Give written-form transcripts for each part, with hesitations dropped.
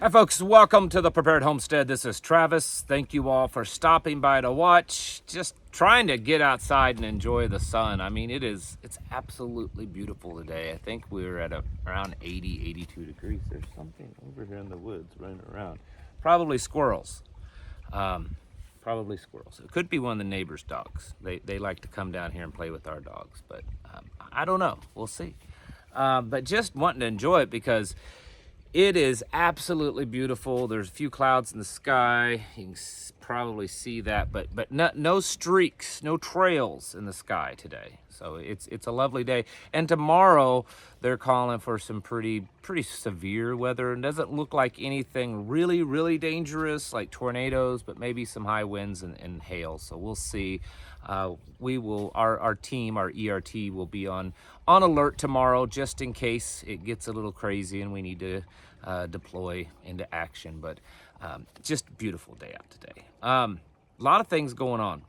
Hi folks, welcome to the Prepared Homestead. This is Travis. Thank you all for stopping by to watch. Just trying to get outside and enjoy the sun. I mean, it's absolutely beautiful today. I think we're at around 80, 82 degrees. There's something over here in the woods running around. Probably squirrels. Probably squirrels. It could be one of the neighbors' dogs. They like to come down here and play with our dogs, but I don't know. We'll see. But just wanting to enjoy it because it is absolutely beautiful. There's a few clouds in the sky. You can probably see that, but no streaks, no trails in the sky today. So it's a lovely day. And tomorrow they're calling for some pretty severe weather. It doesn't look like anything really dangerous like tornadoes, but maybe some high winds and hail. So we'll see. Our team, our ERT, will be on alert tomorrow just in case it gets a little crazy and we need to deploy into action. But just a beautiful day out today. A lot of things going on,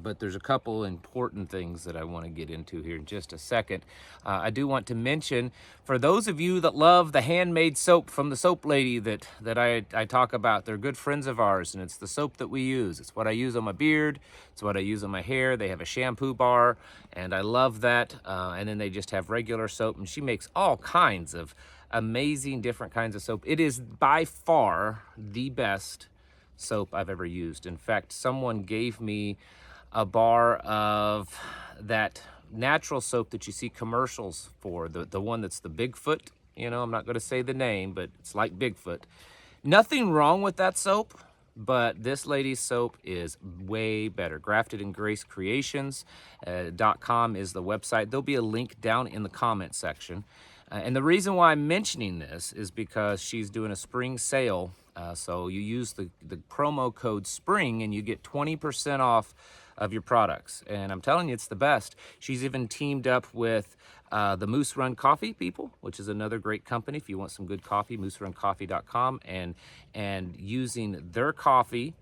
but there's a couple important things that I want to get into here in just a second. I do want to mention, for those of you that love the handmade soap from the soap lady that I talk about, they're good friends of ours, and it's the soap that we use. It's what I use on my beard. It's what I use on my hair. They have a shampoo bar, and I love that. And then they just have regular soap, and she makes all kinds of amazing different kinds of soap. It is by far the best soap I've ever used. In fact, someone gave me a bar of that natural soap that you see commercials for, the one that's the Bigfoot. You know, I'm not going to say the name, but it's like Bigfoot. Nothing wrong with that soap, but this lady's soap is way better. Grafted and Grace Creations.com is the website. There'll be a link down in the comment section. And the reason why I'm mentioning this is because she's doing a spring sale. So you use the promo code SPRING and you get 20% off of your products. And I'm telling you, it's the best. She's even teamed up with the Moose Run Coffee people, which is another great company if you want some good coffee, mooseruncoffee.com, and using their coffee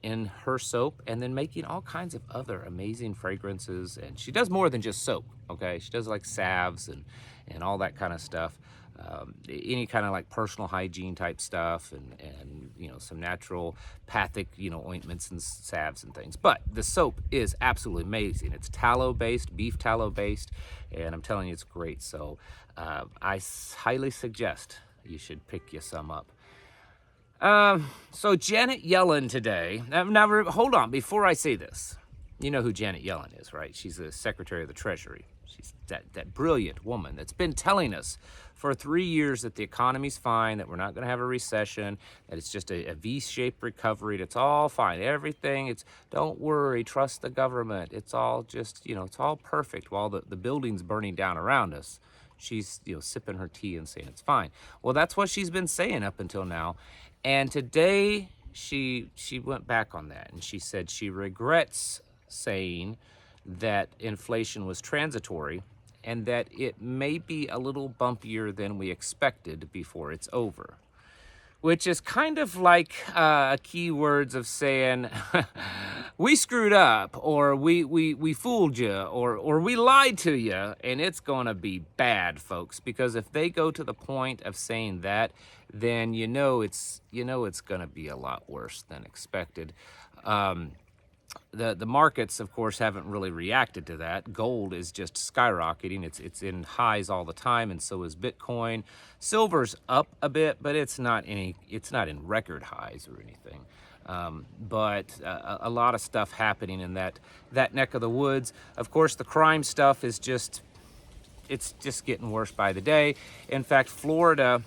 in her soap, and then making all kinds of other amazing fragrances. And she does more than just soap, okay? She does like salves and all that kind of stuff. Any kind of like personal hygiene type stuff, and you know, some naturopathic, you know, ointments and salves and things. But the soap is absolutely amazing. It's tallow based, beef tallow based, and I'm telling you, it's great. So I highly suggest you should pick you some up. So Janet Yellen today. Now hold on, before I say this, you know who Janet Yellen is, right? She's the Secretary of the Treasury. She's that brilliant woman that's been telling us for 3 years that the economy's fine, that we're not going to have a recession, that it's just a V-shaped recovery, it's all fine, everything, don't worry, trust the government, it's all just, you know, it's all perfect, while the building's burning down around us. She's, you know, sipping her tea and saying it's fine. Well, that's what she's been saying up until now. And today she went back on that, and she said she regrets saying that inflation was transitory and that it may be a little bumpier than we expected before it's over. Which is kind of like keywords of saying, we screwed up, or we fooled you, or we lied to you, and it's gonna be bad, folks. Because if they go to the point of saying that, then you know it's gonna be a lot worse than expected. The markets, of course, haven't really reacted to that. Gold is just skyrocketing. It's in highs all the time, and so is Bitcoin. Silver's up a bit, but it's not in record highs or anything. But a lot of stuff happening in that neck of the woods. Of course, the crime stuff is just getting worse by the day. In fact, Florida,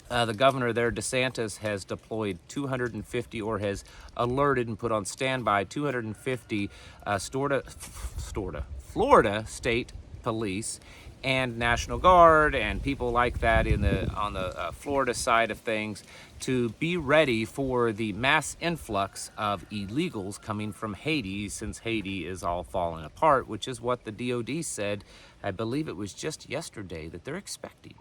the governor there, DeSantis, has deployed 250, or has alerted and put on standby 250 Florida State Police and National Guard and people like that on the Florida side of things, to be ready for the mass influx of illegals coming from Haiti, since Haiti is all falling apart, which is what the DOD said. I believe it was just yesterday that they're expecting.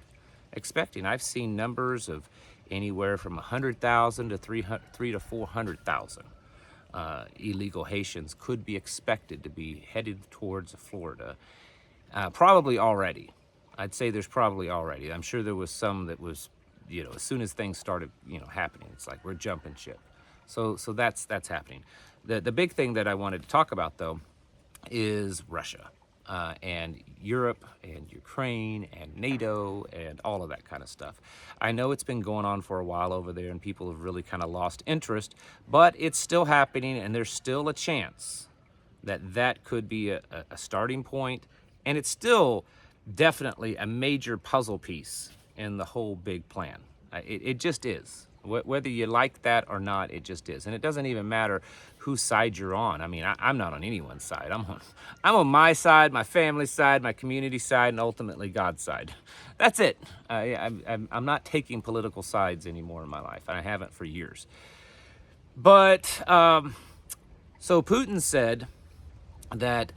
I've seen numbers of anywhere from 100,000 to 300 to 400,000 illegal Haitians could be expected to be headed towards Florida. Probably already. I'd say there's probably already. I'm sure there was some that was as soon as things started, happening, it's like we're jumping ship. So that's happening. The big thing that I wanted to talk about, though, is Russia and Europe and Ukraine and NATO and all of that kind of stuff. I know it's been going on for a while over there and people have really kind of lost interest, but it's still happening, and there's still a chance that could be a starting point, and it's still definitely a major puzzle piece in the whole big plan. It just is. Whether you like that or not, it just is. And it doesn't even matter whose side you're on. I mean, I'm not on anyone's side. I'm on my side, my family's side, my community side, and ultimately God's side. That's it. I'm not taking political sides anymore in my life, and I haven't for years. But so Putin said that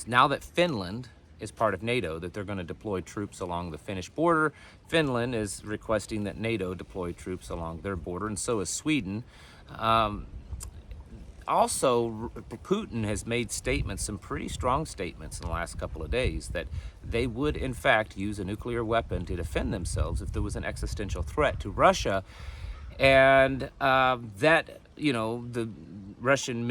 now that Finland is part of NATO, that they're going to deploy troops along the Finnish border. Finland is requesting that NATO deploy troops along their border, and so is Sweden. Also, Putin has made statements, some pretty strong statements in the last couple of days, that they would in fact use a nuclear weapon to defend themselves if there was an existential threat to Russia. And that, the Russian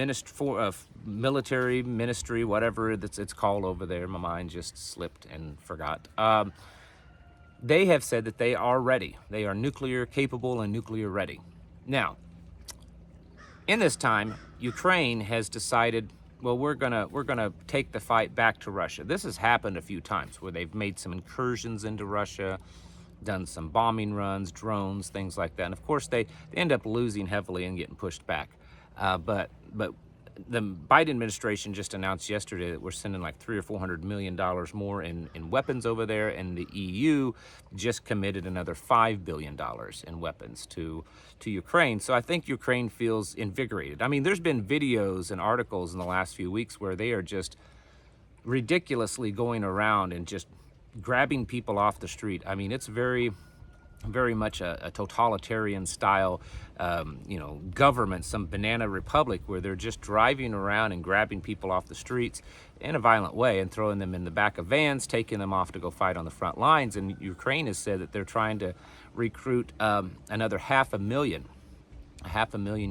military ministry, whatever it's called over there, my mind just slipped and forgot. They have said that they are ready. They are nuclear capable and nuclear ready. Now, in this time, Ukraine has decided, well, we're gonna take the fight back to Russia. This has happened a few times where they've made some incursions into Russia, done some bombing runs, drones, things like that. And of course, they end up losing heavily and getting pushed back. But the Biden administration just announced yesterday that we're sending like $300 or $400 million more in weapons over there, and the EU just committed another $5 billion in weapons to Ukraine. So I think Ukraine feels invigorated. I mean, there's been videos and articles in the last few weeks where they are just ridiculously going around and just grabbing people off the street. I mean, it's very much a totalitarian style, government, some banana republic where they're just driving around and grabbing people off the streets in a violent way and throwing them in the back of vans, taking them off to go fight on the front lines. And Ukraine has said that they're trying to recruit another 500,000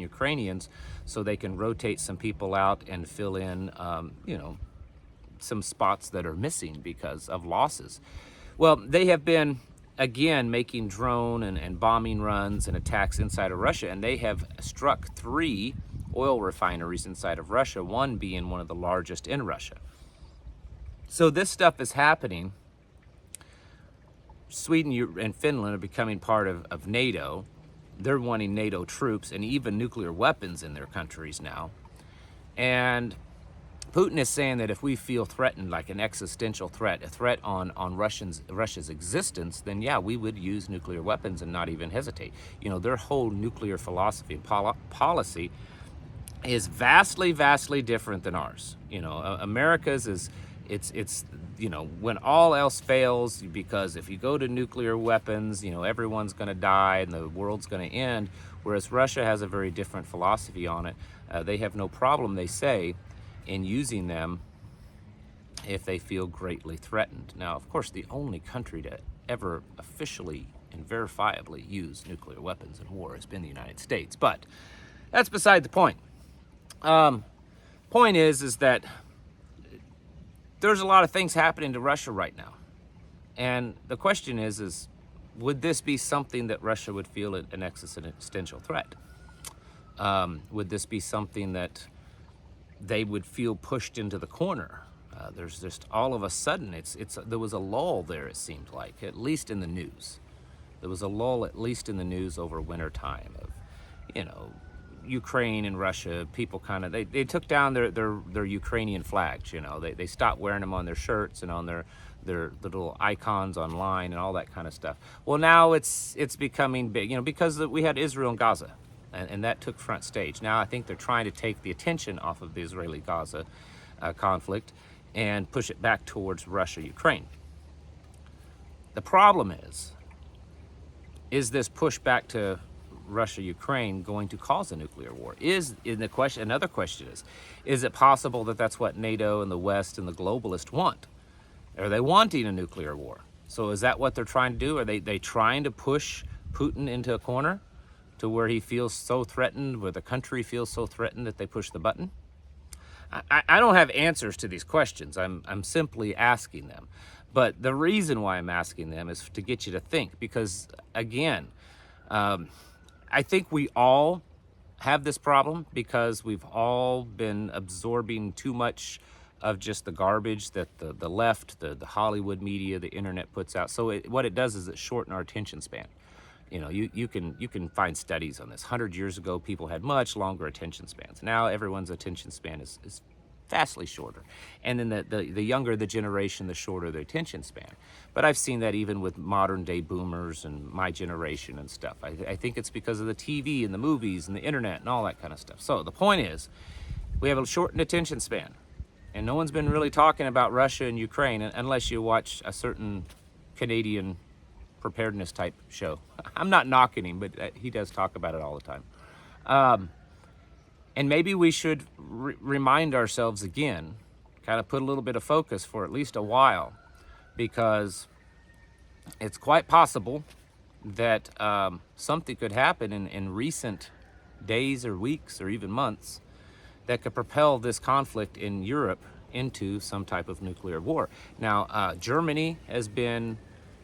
Ukrainians so they can rotate some people out and fill in, some spots that are missing because of losses. Well, they have been, again, making drone and bombing runs and attacks inside of Russia, and they have struck 3 oil refineries inside of Russia, one being one of the largest in Russia. So this stuff is happening. Sweden and Finland are becoming part of NATO. They're wanting NATO troops and even nuclear weapons in their countries now. And Putin is saying that if we feel threatened, like an existential threat, a threat on Russia's existence, then yeah, we would use nuclear weapons and not even hesitate. Their whole nuclear philosophy and policy is vastly different than ours. America's is, it's when all else fails, because if you go to nuclear weapons, everyone's going to die and the world's going to end, whereas Russia has a very different philosophy on it. They have no problem, they say, in using them if they feel greatly threatened. Now, of course, the only country to ever officially and verifiably use nuclear weapons in war has been the United States, but that's beside the point. Point is that there's a lot of things happening to Russia right now, and the question is would this be something that Russia would feel an existential threat? Would this be something that they would feel pushed into the corner? There's just all of a sudden, there was a lull there, it seemed like, at least in the news. There was a lull, at least in the news, over winter time of, Ukraine and Russia. People kind of, they took down their Ukrainian flags. They stopped wearing them on their shirts and on their little icons online and all that kind of stuff. Well, now it's becoming big, because we had Israel and Gaza. And that took front stage. Now I think they're trying to take the attention off of the Israeli-Gaza conflict and push it back towards Russia-Ukraine. The problem is this push back to Russia-Ukraine going to cause a nuclear war? Another question is it possible that that's what NATO and the West and the globalists want? Are they wanting a nuclear war? So is that what they're trying to do? Are they trying to push Putin into a corner to where he feels so threatened, where the country feels so threatened that they push the button? I don't have answers to these questions. I'm simply asking them. But the reason why I'm asking them is to get you to think, because again, I think we all have this problem because we've all been absorbing too much of just the garbage that the left, the Hollywood media, the internet puts out. So what it does is it shortens our attention span. You know, you can find studies on this. 100 years ago, people had much longer attention spans. Now everyone's attention span is vastly shorter. And then the younger the generation, the shorter the attention span. But I've seen that even with modern day boomers and my generation and stuff. I think it's because of the TV and the movies and the internet and all that kind of stuff. So the point is, we have a shortened attention span. And no one's been really talking about Russia and Ukraine unless you watch a certain Canadian preparedness type show. I'm not knocking him, but he does talk about it all the time. And maybe we should remind ourselves again, kind of put a little bit of focus for at least a while, because it's quite possible that something could happen in recent days or weeks or even months that could propel this conflict in Europe into some type of nuclear war. Now, Germany has been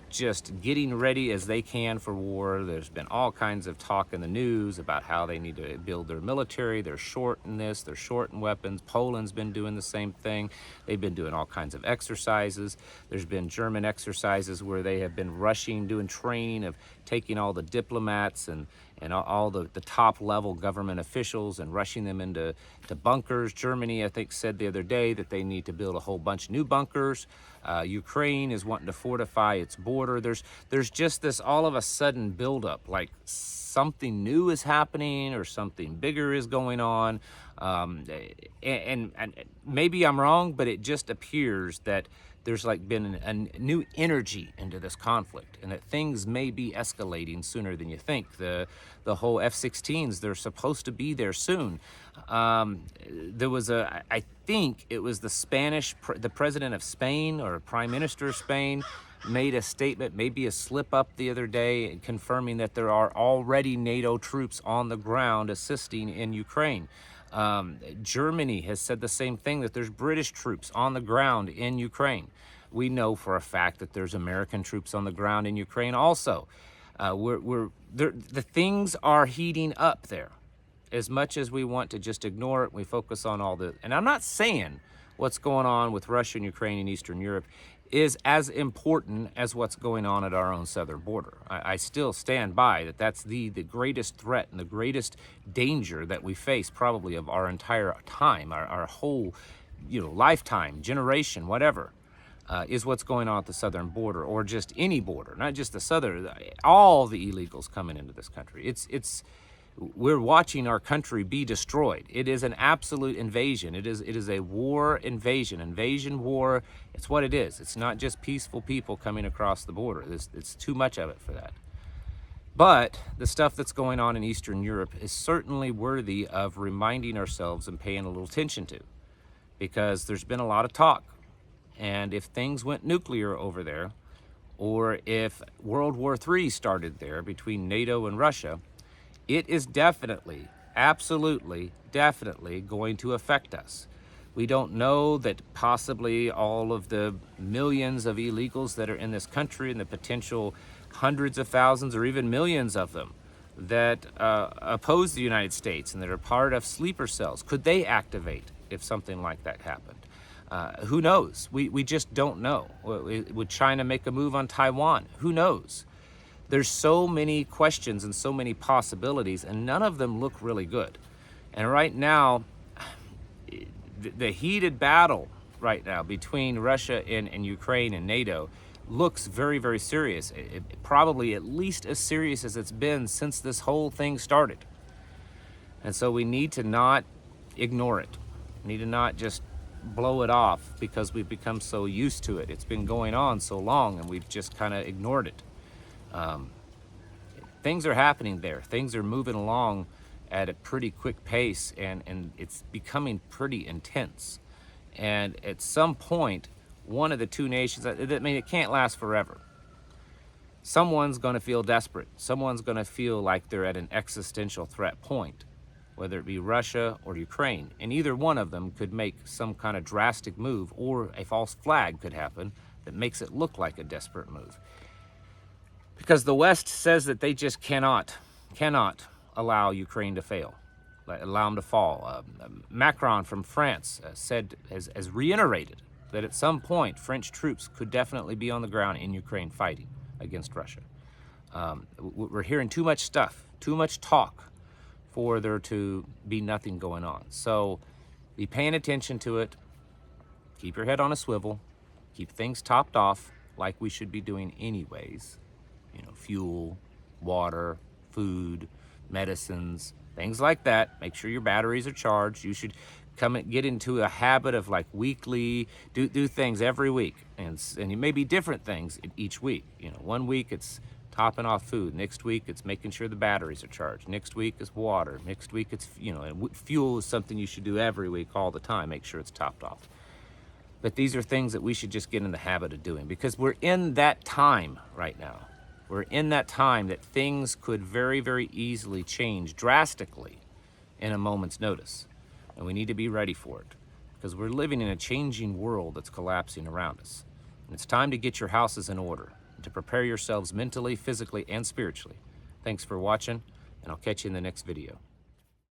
just getting ready as they can for war. There's been all kinds of talk in the news about how they need to build their military. They're short in this, they're short in weapons. Poland's been doing the same thing. They've been doing all kinds of exercises. There's been German exercises where they have been rushing, doing training of taking all the diplomats and all the top level government officials and rushing them into bunkers. Germany, I think, said the other day that they need to build a whole bunch of new bunkers. Ukraine is wanting to fortify its border. There's just this all of a sudden buildup, like something new is happening or something bigger is going on. And maybe I'm wrong, but it just appears that there's like been a new energy into this conflict, and that things may be escalating sooner than you think. The whole F-16s, they're supposed to be there soon. There was I think it was the president of Spain or prime minister of Spain made a statement, maybe a slip up the other day, confirming that there are already NATO troops on the ground assisting in Ukraine. Germany has said the same thing, that there's British troops on the ground in Ukraine. We know for a fact that there's American troops on the ground in Ukraine also. The things are heating up there. As much as we want to just ignore it, we focus on all the, and I'm not saying what's going on with Russia and Ukraine and Eastern Europe is as important as what's going on at our own southern border. I still stand by that that's the greatest threat and the greatest danger that we face probably of our entire time, our whole lifetime, generation, whatever, is what's going on at the southern border, or just any border, not just the southern, all the illegals coming into this country. We're watching our country be destroyed. It is an absolute invasion. It is a war invasion war. It's what it is. It's not just peaceful people coming across the border. It's too much of it for that. But the stuff that's going on in Eastern Europe is certainly worthy of reminding ourselves and paying a little attention to, because there's been a lot of talk. And if things went nuclear over there, or if World War III started there between NATO and Russia, it is definitely, absolutely, definitely going to affect us. We don't know that possibly all of the millions of illegals that are in this country, and the potential hundreds of thousands or even millions of them that oppose the United States and that are part of sleeper cells, could they activate if something like that happened? Who knows? We just don't know. Would China make a move on Taiwan? Who knows? There's so many questions and so many possibilities, and none of them look really good. And right now, the heated battle right now between Russia and Ukraine and NATO looks very, very serious. Probably at least as serious as it's been since this whole thing started. And so we need to not ignore it. We need to not just blow it off because we've become so used to it. It's been going on so long and we've just kind of ignored it. Things are happening there. Things are moving along at a pretty quick pace, and it's becoming pretty intense. And at some point, one of the two nations, it can't last forever. someone's going to feel desperate. Someone's going to feel like they're at an existential threat point, whether it be Russia or Ukraine. And either one of them could make some kind of drastic move, or a false flag could happen that makes it look like a desperate move. Because the West says that they just cannot allow Ukraine to fail, allow them to fall. Macron from France has reiterated that at some point French troops could definitely be on the ground in Ukraine fighting against Russia. We're hearing too much stuff, too much talk for there to be nothing going on. So be paying attention to it. Keep your head on a swivel. Keep things topped off like we should be doing anyways. You know, fuel, water, food, medicines, things like that. Make sure your batteries are charged. You should come and get into a habit of like weekly, do things every week. And it may be different things each week. You know, one week it's topping off food. Next week it's making sure the batteries are charged. Next week it's water. Next week it's, you know, and fuel is something you should do every week all the time. Make sure it's topped off. But these are things that we should just get in the habit of doing, because we're in that time right now. We're in that time that things could very, very easily change drastically in a moment's notice. And we need to be ready for it, because we're living in a changing world that's collapsing around us. And it's time to get your houses in order and to prepare yourselves mentally, physically, and spiritually. Thanks for watching, and I'll catch you in the next video.